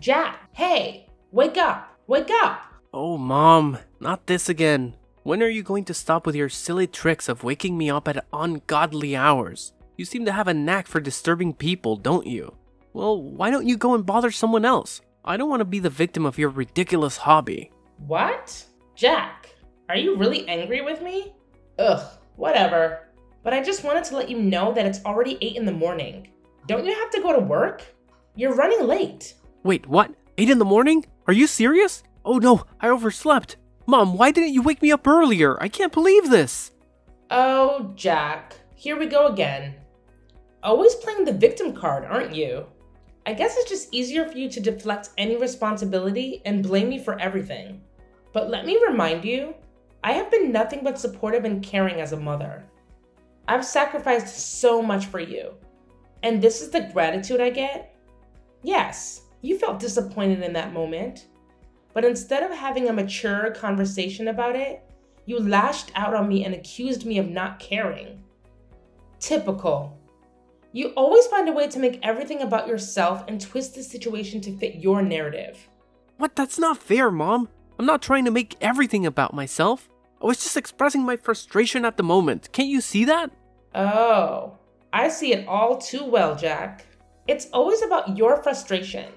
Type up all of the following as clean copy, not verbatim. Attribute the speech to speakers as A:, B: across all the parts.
A: Jack, hey, wake up, wake up!
B: Oh, Mom, not this again. When are you going to stop with your silly tricks of waking me up at ungodly hours? You seem to have a knack for disturbing people, don't you? Well, why don't you go and bother someone else? I don't want to be the victim of your ridiculous hobby.
A: What? Jack, are you really angry with me? Ugh, whatever. But I just wanted to let you know that it's already 8 in the morning. Don't you have to go to work? You're running late.
B: Wait, what? 8 in the morning? Are you serious? Oh no, I overslept. Mom, why didn't you wake me up earlier? I can't believe this.
A: Oh, Jack, here we go again. Always playing the victim card, aren't you? I guess it's just easier for you to deflect any responsibility and blame me for everything. But let me remind you, I have been nothing but supportive and caring as a mother. I've sacrificed so much for you. And this is the gratitude I get? Yes, you felt disappointed in that moment. But instead of having a mature conversation about it, you lashed out on me and accused me of not caring. Typical. You always find a way to make everything about yourself and twist the situation to fit your narrative.
B: What? That's not fair, Mom. I'm not trying to make everything about myself. I was just expressing my frustration at the moment. Can't you see that?
A: Oh, I see it all too well, Jack. It's always about your frustration,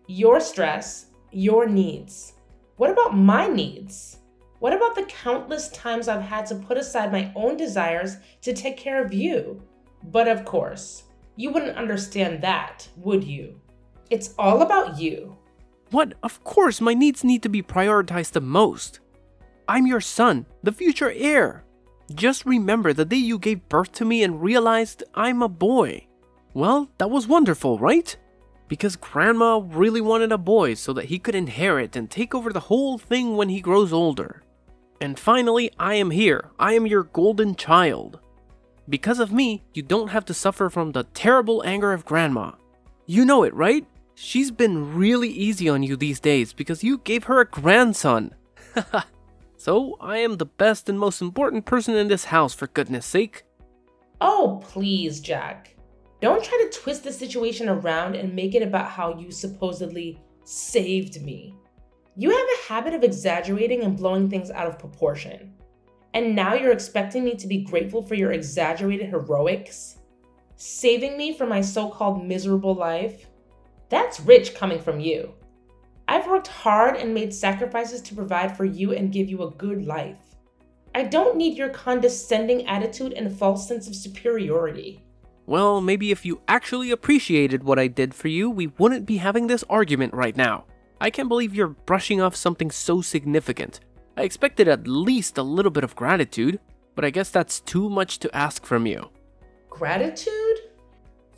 A: your stress, your needs. What about my needs? What about the countless times I've had to put aside my own desires to take care of you? But of course, you wouldn't understand that, would you? It's all about you.
B: What? Of course, my needs need to be prioritized the most. I'm your son, the future heir. Just remember the day you gave birth to me and realized I'm a boy. Well, that was wonderful, right? Because Grandma really wanted a boy so that he could inherit and take over the whole thing when he grows older. And finally, I am here. I am your golden child. Because of me, you don't have to suffer from the terrible anger of Grandma. You know it, right? She's been really easy on you these days because you gave her a grandson. So, I am the best and most important person in this house, for goodness sake.
A: Oh, please, Jack. Don't try to twist the situation around and make it about how you supposedly saved me. You have a habit of exaggerating and blowing things out of proportion. And now you're expecting me to be grateful for your exaggerated heroics? Saving me from my so-called miserable life? That's rich coming from you. I've worked hard and made sacrifices to provide for you and give you a good life. I don't need your condescending attitude and false sense of superiority.
B: Well, maybe if you actually appreciated what I did for you, we wouldn't be having this argument right now. I can't believe you're brushing off something so significant. I expected at least a little bit of gratitude, but I guess that's too much to ask from you.
A: Gratitude?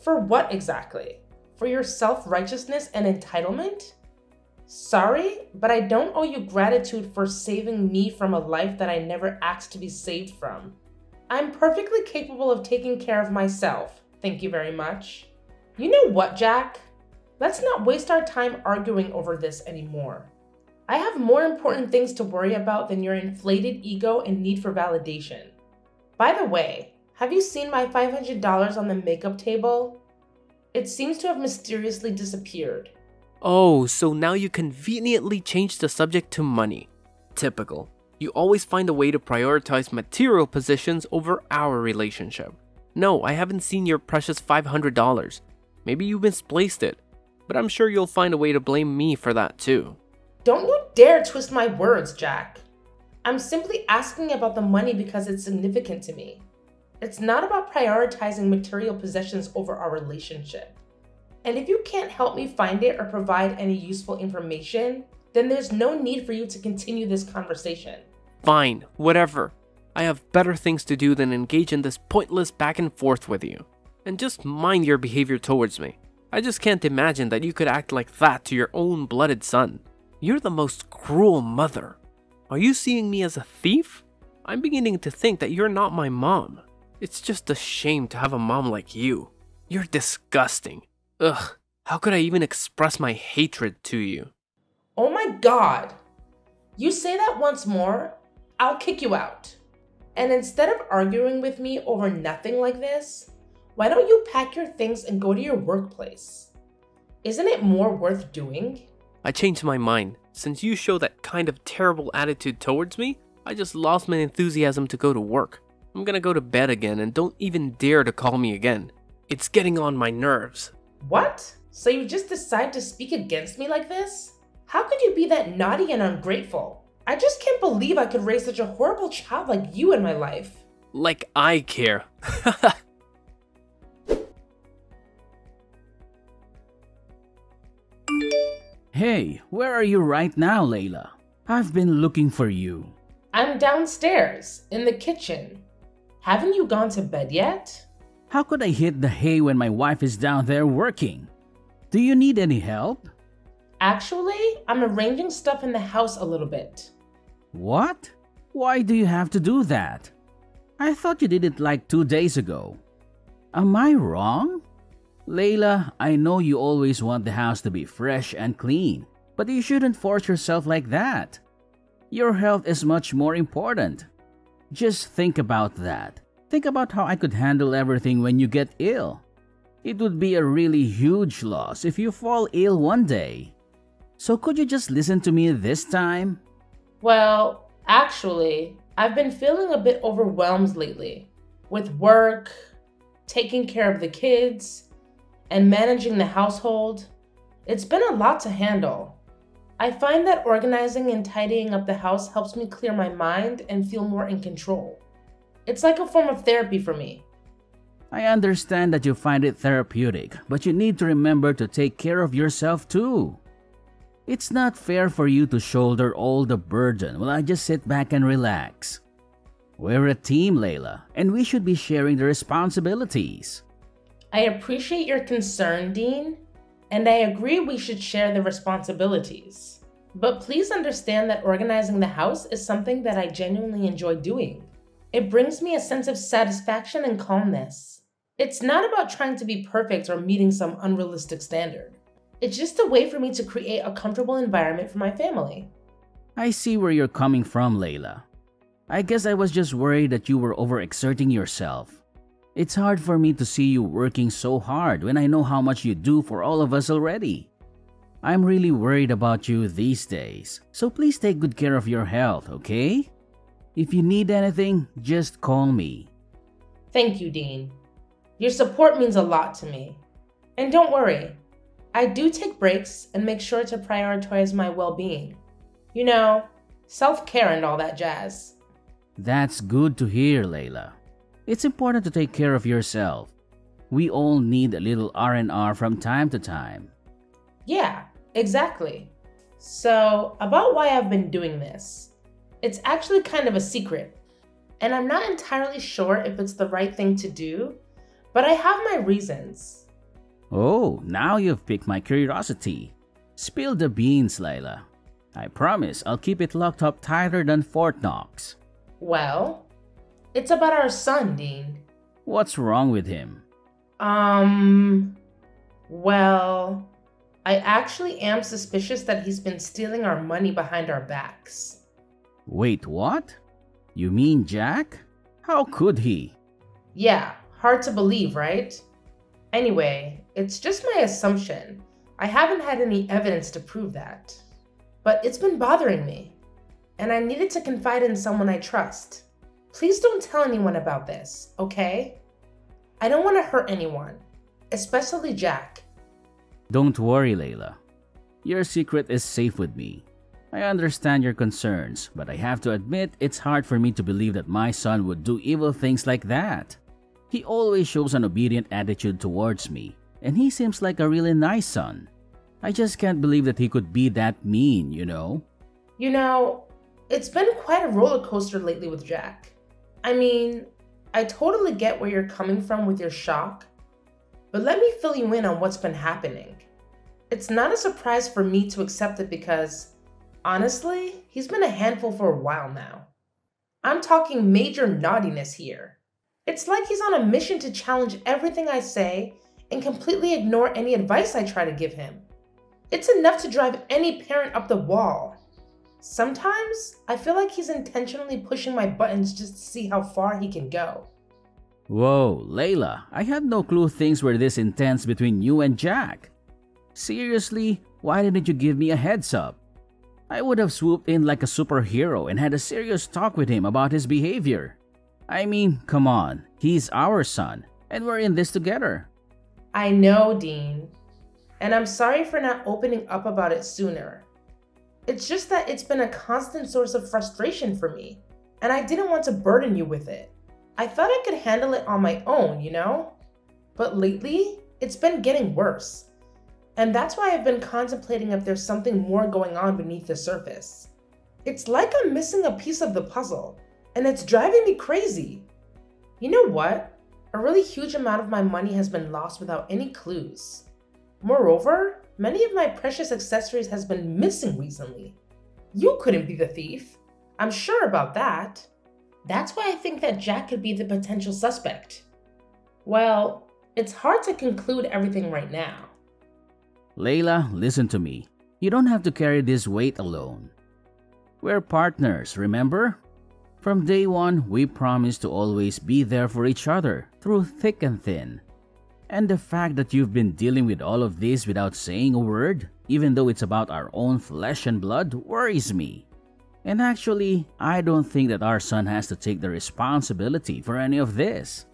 A: For what exactly? For your self-righteousness and entitlement? Sorry, but I don't owe you gratitude for saving me from a life that I never asked to be saved from. I'm perfectly capable of taking care of myself, thank you very much. You know what, Jack? Let's not waste our time arguing over this anymore. I have more important things to worry about than your inflated ego and need for validation. By the way, have you seen my $500 on the makeup table? It seems to have mysteriously disappeared.
B: Oh, so now you conveniently changed the subject to money. Typical. You always find a way to prioritize material possessions over our relationship. No, I haven't seen your precious $500. Maybe you misplaced it, but I'm sure you'll find a way to blame me for that too.
A: Don't you dare twist my words, Jack. I'm simply asking about the money because it's significant to me. It's not about prioritizing material possessions over our relationship. And if you can't help me find it or provide any useful information, then there's no need for you to continue this conversation.
B: Fine, whatever. I have better things to do than engage in this pointless back and forth with you. And just mind your behavior towards me. I just can't imagine that you could act like that to your own blooded son. You're the most cruel mother. Are you seeing me as a thief? I'm beginning to think that you're not my mom. It's just a shame to have a mom like you. You're disgusting. Ugh, how could I even express my hatred to you?
A: Oh my God! You say that once more, I'll kick you out. And instead of arguing with me over nothing like this, why don't you pack your things and go to your workplace? Isn't it more worth doing?
B: I changed my mind. Since you show that kind of terrible attitude towards me, I just lost my enthusiasm to go to work. I'm gonna go to bed again and don't even dare to call me again. It's getting on my nerves.
A: What? So you just decide to speak against me like this? How could you be that naughty and ungrateful? I just can't believe I could raise such a horrible child like you in my life.
B: Like I care.
C: Hey, where are you right now, Layla? I've been looking for you.
A: I'm downstairs, in the kitchen. Haven't you gone to bed yet?
C: How could I hit the hay when my wife is down there working? Do you need any help?
A: Actually, I'm arranging stuff in the house a little bit.
C: What? Why do you have to do that? I thought you did it like 2 days ago. Am I wrong? Layla, I know you always want the house to be fresh and clean, but you shouldn't force yourself like that. Your health is much more important. Just think about that. Think about how I could handle everything when you get ill. It would be a really huge loss if you fall ill one day. So could you just listen to me this time?
A: Well, actually, I've been feeling a bit overwhelmed lately with work, taking care of the kids, and managing the household. It's been a lot to handle. I find that organizing and tidying up the house helps me clear my mind and feel more in control. It's like a form of therapy for me.
C: I understand that you find it therapeutic, but you need to remember to take care of yourself too. It's not fair for you to shoulder all the burden while I just sit back and relax. We're a team, Layla, and we should be sharing the responsibilities.
A: I appreciate your concern, Dean, and I agree we should share the responsibilities. But please understand that organizing the house is something that I genuinely enjoy doing. It brings me a sense of satisfaction and calmness. It's not about trying to be perfect or meeting some unrealistic standard. It's just a way for me to create a comfortable environment for my family.
C: I see where you're coming from, Layla. I guess I was just worried that you were overexerting yourself. It's hard for me to see you working so hard when I know how much you do for all of us already. I'm really worried about you these days, so please take good care of your health, okay? If you need anything, just call me.
A: Thank you, Dean. Your support means a lot to me. And don't worry, I do take breaks and make sure to prioritize my well-being. You know, self-care and all that jazz.
C: That's good to hear, Layla. It's important to take care of yourself. We all need a little R&R from time to time.
A: Yeah, exactly. So, about why I've been doing this. It's actually kind of a secret, and I'm not entirely sure if it's the right thing to do, but I have my reasons.
C: Oh, now you've piqued my curiosity. Spill the beans, Layla. I promise I'll keep it locked up tighter than Fort Knox.
A: Well, it's about our son, Dean.
C: What's wrong with him?
A: Well, I actually am suspicious that he's been stealing our money behind our backs.
C: Wait, what? You mean Jack? How could he?
A: Yeah, hard to believe, right? Anyway, it's just my assumption. I haven't had any evidence to prove that. But it's been bothering me, and I needed to confide in someone I trust. Please don't tell anyone about this, okay? I don't want to hurt anyone, especially Jack.
C: Don't worry, Layla. Your secret is safe with me. I understand your concerns, but I have to admit it's hard for me to believe that my son would do evil things like that. He always shows an obedient attitude towards me, and he seems like a really nice son. I just can't believe that he could be that mean, you know?
A: You know, it's been quite a roller coaster lately with Jack. I mean, I totally get where you're coming from with your shock, but let me fill you in on what's been happening. It's not a surprise for me to accept it because, honestly, he's been a handful for a while now. I'm talking major naughtiness here. It's like he's on a mission to challenge everything I say and completely ignore any advice I try to give him. It's enough to drive any parent up the wall. Sometimes, I feel like he's intentionally pushing my buttons just to see how far he can go.
C: Whoa, Layla, I had no clue things were this intense between you and Jack. Seriously, why didn't you give me a heads up? I would have swooped in like a superhero and had a serious talk with him about his behavior. I mean, come on, he's our son, and we're in this together.
A: I know, Dean. And I'm sorry for not opening up about it sooner. It's just that it's been a constant source of frustration for me, and I didn't want to burden you with it. I thought I could handle it on my own, you know? But lately, it's been getting worse. And that's why I've been contemplating if there's something more going on beneath the surface. It's like I'm missing a piece of the puzzle, and it's driving me crazy. You know what? A really huge amount of my money has been lost without any clues. Moreover, many of my precious accessories has been missing recently. You couldn't be the thief. I'm sure about that. That's why I think that Jack could be the potential suspect. Well, it's hard to conclude everything right now.
C: Layla, listen to me. You don't have to carry this weight alone. We're partners, remember? From day one, we promised to always be there for each other, through thick and thin. And the fact that you've been dealing with all of this without saying a word, even though it's about our own flesh and blood, worries me. And actually, I don't think that our son has to take the responsibility for any of this.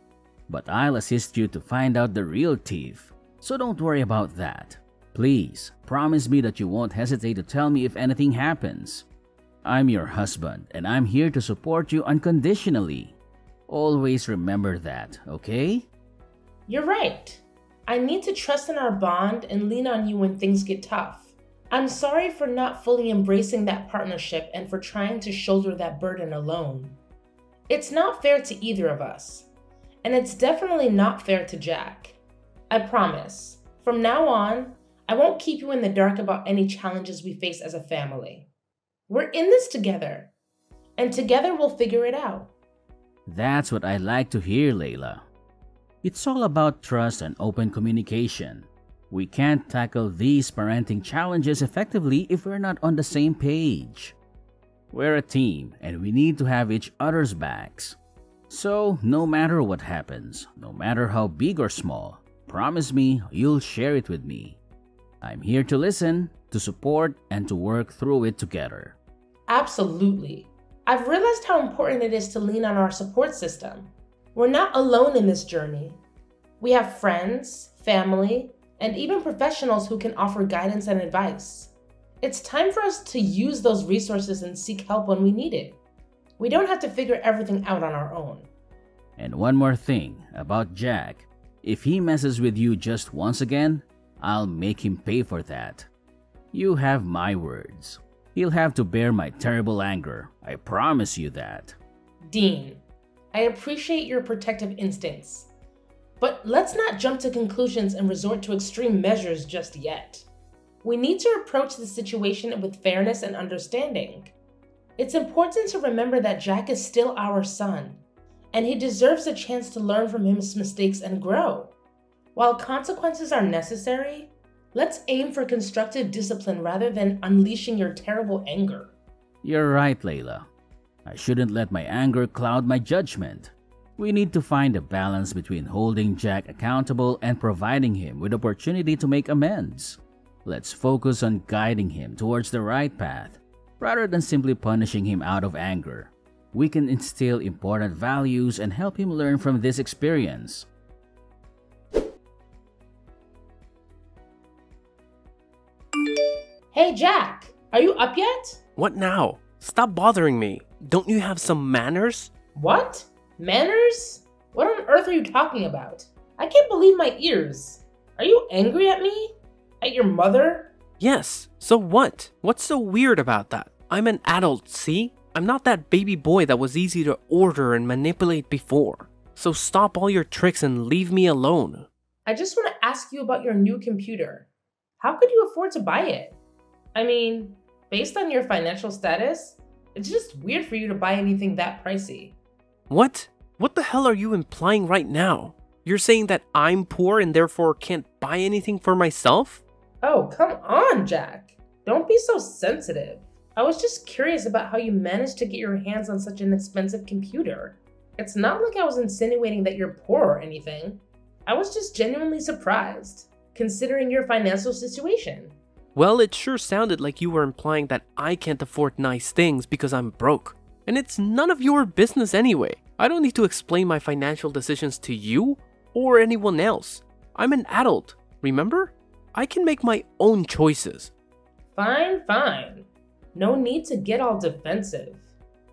C: But I'll assist you to find out the real thief, so don't worry about that. Please, promise me that you won't hesitate to tell me if anything happens. I'm your husband, and I'm here to support you unconditionally. Always remember that, okay?
A: You're right. I need to trust in our bond and lean on you when things get tough. I'm sorry for not fully embracing that partnership and for trying to shoulder that burden alone. It's not fair to either of us, and it's definitely not fair to Jack. I promise, from now on, I won't keep you in the dark about any challenges we face as a family. We're in this together, and together we'll figure it out.
C: That's what I like to hear, Layla. It's all about trust and open communication. We can't tackle these parenting challenges effectively if we're not on the same page. We're a team, and we need to have each other's backs. So, no matter what happens, no matter how big or small, promise me you'll share it with me. I'm here to listen, to support, and to work through it together.
A: Absolutely. I've realized how important it is to lean on our support system. We're not alone in this journey. We have friends, family, and even professionals who can offer guidance and advice. It's time for us to use those resources and seek help when we need it. We don't have to figure everything out on our own.
C: And one more thing about Jack. If he messes with you just once again, I'll make him pay for that. You have my words. He'll have to bear my terrible anger. I promise you that.
A: Dean, I appreciate your protective instincts, but let's not jump to conclusions and resort to extreme measures just yet. We need to approach the situation with fairness and understanding. It's important to remember that Jack is still our son, and he deserves a chance to learn from his mistakes and grow. While consequences are necessary, let's aim for constructive discipline rather than unleashing your terrible anger.
C: You're right, Layla. I shouldn't let my anger cloud my judgment. We need to find a balance between holding Jack accountable and providing him with opportunity to make amends. Let's focus on guiding him towards the right path, rather than simply punishing him out of anger. We can instill important values and help him learn from this experience.
A: Hey Jack, are you up yet?
B: What now? Stop bothering me. Don't you have some manners?
A: What? Manners? What on earth are you talking about? I can't believe my ears. Are you angry at me? At your mother?
B: Yes, so what? What's so weird about that? I'm an adult, see? I'm not that baby boy that was easy to order and manipulate before. So stop all your tricks and leave me alone.
A: I just want to ask you about your new computer. How could you afford to buy it? I mean, based on your financial status, it's just weird for you to buy anything that pricey.
B: What? What the hell are you implying right now? You're saying that I'm poor and therefore can't buy anything for myself?
A: Oh, come on, Jack. Don't be so sensitive. I was just curious about how you managed to get your hands on such an expensive computer. It's not like I was insinuating that you're poor or anything. I was just genuinely surprised. considering your financial situation.
B: Well, it sure sounded like you were implying that I can't afford nice things because I'm broke. And it's none of your business anyway. I don't need to explain my financial decisions to you or anyone else. I'm an adult, remember? I can make my own choices.
A: Fine, fine. No need to get all defensive.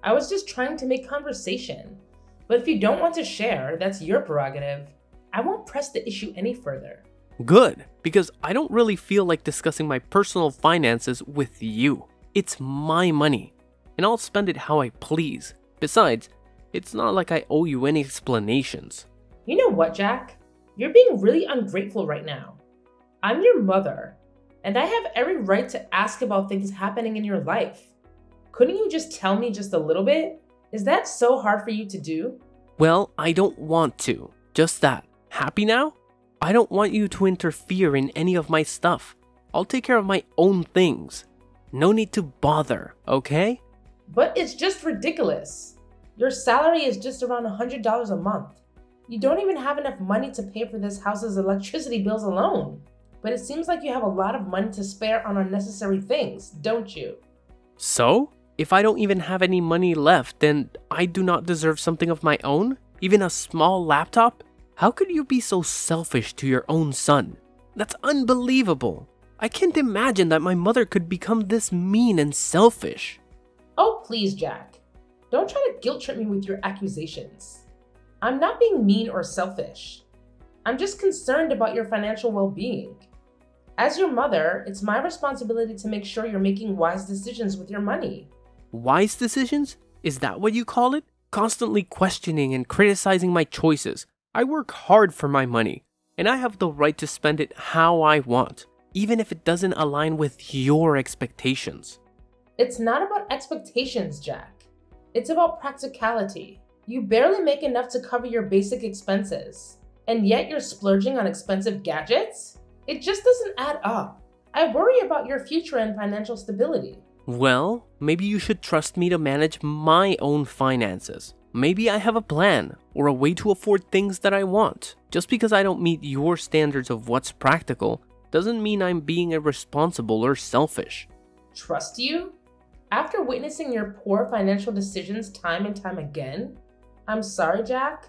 A: I was just trying to make conversation. But if you don't want to share, that's your prerogative. I won't press the issue any further.
B: Good, because I don't really feel like discussing my personal finances with you. It's my money, and I'll spend it how I please. Besides, it's not like I owe you any explanations.
A: You know what, Jack? You're being really ungrateful right now. I'm your mother, and I have every right to ask about things happening in your life. Couldn't you just tell me just a little bit? Is that so hard for you to do?
B: Well, I don't want to. Just that. Happy now? I don't want you to interfere in any of my stuff. I'll take care of my own things. No need to bother, okay?
A: But it's just ridiculous. Your salary is just around $100 a month. You don't even have enough money to pay for this house's electricity bills alone. But it seems like you have a lot of money to spare on unnecessary things, don't you?
B: So? If I don't even have any money left, then I do not deserve something of my own? Even a small laptop? How could you be so selfish to your own son? That's unbelievable. I can't imagine that my mother could become this mean and selfish.
A: Oh, please, Jack. Don't try to guilt trip me with your accusations. I'm not being mean or selfish. I'm just concerned about your financial well-being. As your mother, it's my responsibility to make sure you're making wise decisions with your money.
B: Wise decisions? Is that what you call it? Constantly questioning and criticizing my choices. I work hard for my money, and I have the right to spend it how I want, even if it doesn't align with your expectations.
A: It's not about expectations, Jack. It's about practicality. You barely make enough to cover your basic expenses, and yet you're splurging on expensive gadgets? It just doesn't add up. I worry about your future and financial stability.
B: Well, maybe you should trust me to manage my own finances. Maybe I have a plan or a way to afford things that I want. Just because I don't meet your standards of what's practical doesn't mean I'm being irresponsible or selfish.
A: Trust you? After witnessing your poor financial decisions time and time again? I'm sorry, Jack,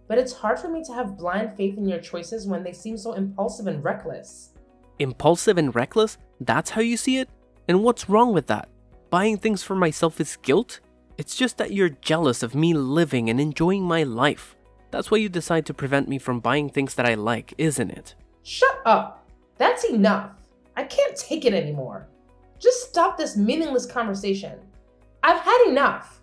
A: but it's hard for me to have blind faith in your choices when they seem so impulsive and reckless.
B: Impulsive and reckless? That's how you see it? And what's wrong with that? Buying things for myself is guilt? It's just that you're jealous of me living and enjoying my life. That's why you decide to prevent me from buying things that I like, isn't it?
A: Shut up! That's enough! I can't take it anymore. Just stop this meaningless conversation. I've had enough!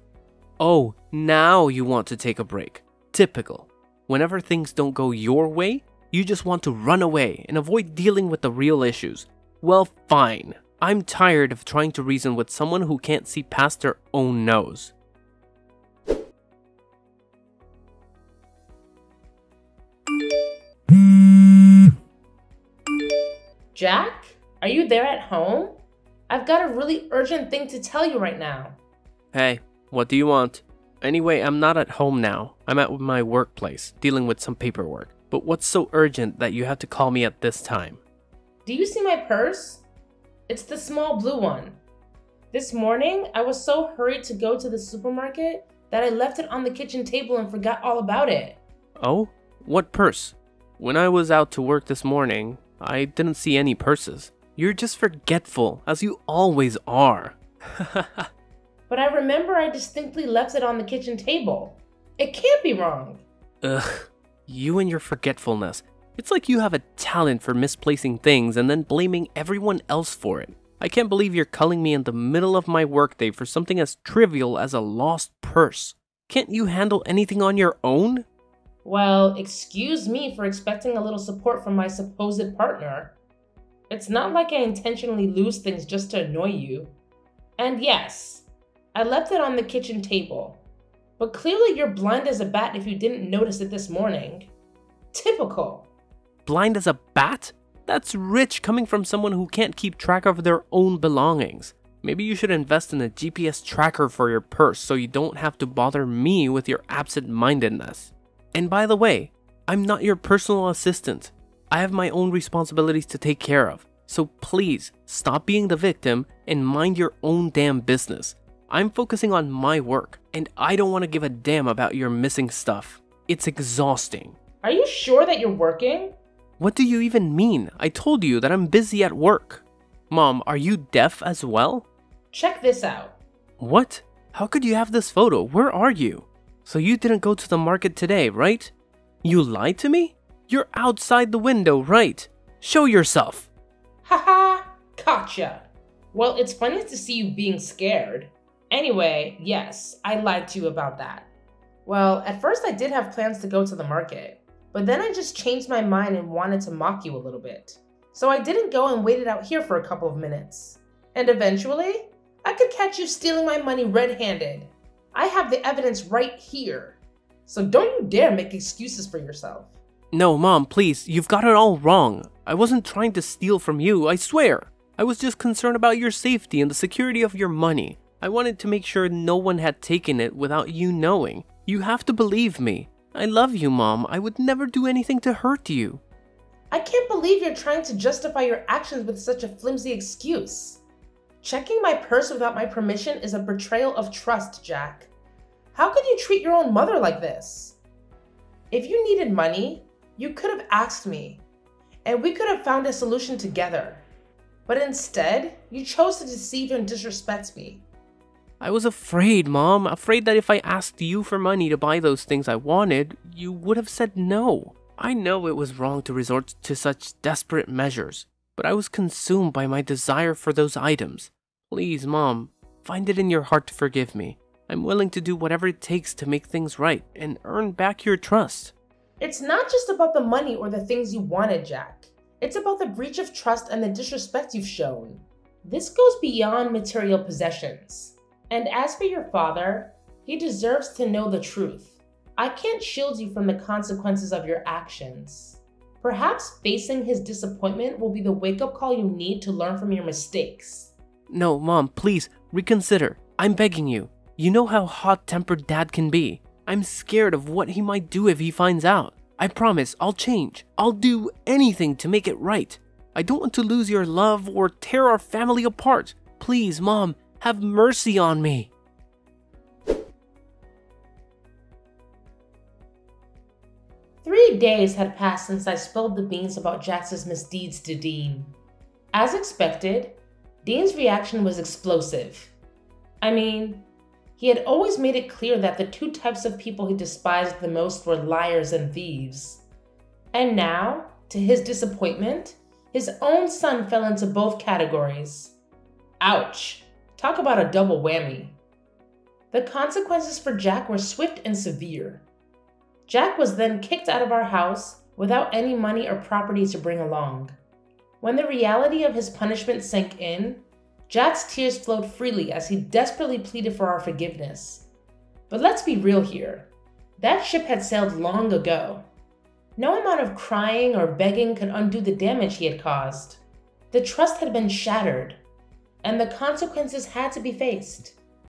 B: Oh, now you want to take a break. Typical. Whenever things don't go your way, you just want to run away and avoid dealing with the real issues. Well, fine. I'm tired of trying to reason with someone who can't see past their own nose.
A: Jack? Are you there at home? I've got a really urgent thing to tell you right now.
B: Hey, what do you want? Anyway, I'm not at home now. I'm at my workplace, dealing with some paperwork. But what's so urgent that you have to call me at this time?
A: Do you see my purse? It's the small blue one. This morning, I was so hurried to go to the supermarket that I left it on the kitchen table and forgot all about it.
B: Oh? What purse? When I was out to work this morning, I didn't see any purses. You're just forgetful, as you always are.
A: But I remember I distinctly left it on the kitchen table. It can't be wrong.
B: Ugh, you and your forgetfulness. It's like you have a talent for misplacing things and then blaming everyone else for it. I can't believe you're calling me in the middle of my workday for something as trivial as a lost purse. Can't you handle anything on your own?
A: Well, excuse me for expecting a little support from my supposed partner. It's not like I intentionally lose things just to annoy you. And yes, I left it on the kitchen table. But clearly you're blind as a bat if you didn't notice it this morning. Typical.
B: Blind as a bat? That's rich coming from someone who can't keep track of their own belongings. Maybe you should invest in a GPS tracker for your purse so you don't have to bother me with your absent-mindedness. And by the way, I'm not your personal assistant. I have my own responsibilities to take care of. So please, stop being the victim and mind your own damn business. I'm focusing on my work, and I don't want to give a damn about your missing stuff. It's exhausting.
A: Are you sure that you're working?
B: What do you even mean? I told you that I'm busy at work. Mom, are you deaf as well?
A: Check this out.
B: What? How could you have this photo? Where are you? So you didn't go to the market today, right? You lied to me? You're outside the window, right? Show yourself.
A: Haha, gotcha. Well, it's funny to see you being scared. Anyway, yes, I lied to you about that. Well, at first I did have plans to go to the market, but then I just changed my mind and wanted to mock you a little bit. So I didn't go and waited out here for a couple of minutes. And eventually, I could catch you stealing my money red-handed. I have the evidence right here. So don't you dare make excuses for yourself.
B: No, Mom, please, you've got it all wrong. I wasn't trying to steal from you, I swear. I was just concerned about your safety and the security of your money. I wanted to make sure no one had taken it without you knowing. You have to believe me. I love you, Mom. I would never do anything to hurt you.
A: I can't believe you're trying to justify your actions with such a flimsy excuse. Checking my purse without my permission is a betrayal of trust, Jack. How could you treat your own mother like this? If you needed money, you could have asked me, and we could have found a solution together. But instead, you chose to deceive and disrespect me.
B: I was afraid, Mom. Afraid that if I asked you for money to buy those things I wanted, you would have said no. I know it was wrong to resort to such desperate measures, but I was consumed by my desire for those items. Please, Mom, find it in your heart to forgive me. I'm willing to do whatever it takes to make things right and earn back your trust.
A: It's not just about the money or the things you wanted, Jack. It's about the breach of trust and the disrespect you've shown. This goes beyond material possessions. And as for your father, he deserves to know the truth. I can't shield you from the consequences of your actions. Perhaps facing his disappointment will be the wake-up call you need to learn from your mistakes.
B: No, Mom, please, reconsider. I'm begging you. You know how hot-tempered Dad can be. I'm scared of what he might do if he finds out. I promise I'll change. I'll do anything to make it right. I don't want to lose your love or tear our family apart. Please, Mom, have mercy on me.
A: "3 days had passed since I spilled the beans about Jax's misdeeds to Dean. As expected, Dean's reaction was explosive. I mean, he had always made it clear that the two types of people he despised the most were liars and thieves. And now, to his disappointment, his own son fell into both categories. Ouch, talk about a double whammy. The consequences for Jack were swift and severe. Jack was then kicked out of our house without any money or property to bring along. When the reality of his punishment sank in, Jack's tears flowed freely as he desperately pleaded for our forgiveness. But let's be real here. That ship had sailed long ago. No amount of crying or begging could undo the damage he had caused. The trust had been shattered, and the consequences had to be faced.